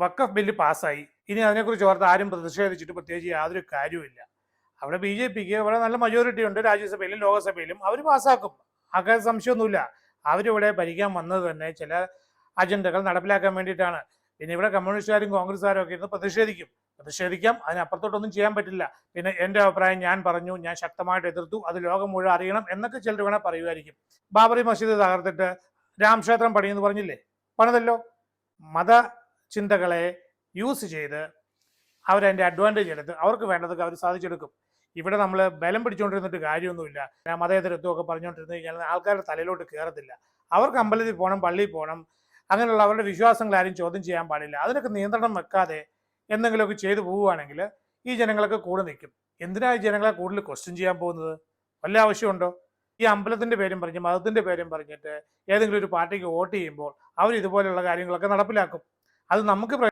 വഖഫ് bill പാസ്സായി. ഇനി അതിനെക്കുറിച്ച് ഓർത്ത് ആരും പ്രതിഷേധിച്ചിട്ട് പ്രത്യേകിച്ച് യാതൊരു കാര്യവുമില്ല. അവിടെ BJPക്ക് ഇവിടെ നല്ല മജോറിറ്റി ഉണ്ട്, രാജ്യസഭയിലും ലോകസഭയിലും അവർ പാസ്സാക്കും. ആക്കാൻ സംശയമൊന്നുമില്ല. അവരിവിടെ ഭരിക്കാൻ വന്നത് തന്നെ ചില അജണ്ടകൾ നടപ്പിലാക്കാൻ വേണ്ടിയിട്ടാണ്. പിന്നെ ഇവിടെ കമ്മ്യൂണിസ്റ്റുകാരും കോൺഗ്രസ്സുകാരും ഒക്കെ ഇന്ന് പ്രതിഷേധിക്കാം, അതിനപ്പുറത്തോട്ടൊന്നും ചെയ്യാൻ പറ്റില്ല. പിന്നെ എൻ്റെ അഭിപ്രായം ഞാൻ പറഞ്ഞു, ഞാൻ ശക്തമായിട്ട് എതിർത്തു, അത് ലോകം മുഴുവൻ അറിയണം എന്നൊക്കെ ചിലർ വേണേൽ പറയുമായിരിക്കും. ബാബറി മസ്ജിദ് തകർത്തിട്ട് രാംക്ഷേത്രം പണിയെന്ന് പറഞ്ഞില്ലേ, പണിതല്ലോ. മത ചിന്തകളെ യൂസ് ചെയ്ത് അവരതിൻ്റെ അഡ്വാൻറ്റേജ് എടുത്ത് അവർക്ക് വേണ്ടതൊക്കെ അവർ സാധിച്ചെടുക്കും. ഇവിടെ നമ്മൾ ബലം പിടിച്ചുകൊണ്ടിരുന്നിട്ട് കാര്യമൊന്നുമില്ല. മതേതരത്വം ഒക്കെ പറഞ്ഞുകൊണ്ടിരുന്ന് കഴിഞ്ഞാൽ ആൾക്കാരുടെ തലയിലോട്ട് കയറത്തില്ല. അവർക്ക് അമ്പലത്തിൽ പോകണം, പള്ളിയിൽ പോകണം, അങ്ങനെയുള്ള അവരുടെ വിശ്വാസങ്ങൾ ആരും ചോദ്യം ചെയ്യാൻ പാടില്ല. അതിനൊക്കെ നിയന്ത്രണം വെക്കാതെ എന്തെങ്കിലുമൊക്കെ ചെയ്തു പോവുകയാണെങ്കിൽ ഈ ജനങ്ങളൊക്കെ കൂടെ നിൽക്കും. എന്തിനാ ഈ ജനങ്ങളെ കൂടുതൽ ക്വസ്റ്റ്യൻ ചെയ്യാൻ പോകുന്നത്? വല്ല ആവശ്യമുണ്ടോ? ഈ അമ്പലത്തിന്റെ പേരും പറഞ്ഞ് മതത്തിന്റെ പേരും പറഞ്ഞിട്ട് ഏതെങ്കിലും ഒരു പാർട്ടിക്ക് വോട്ട് ചെയ്യുമ്പോൾ അവർ ഇതുപോലെയുള്ള കാര്യങ്ങളൊക്കെ നടപ്പിലാക്കും. അത് നമുക്ക്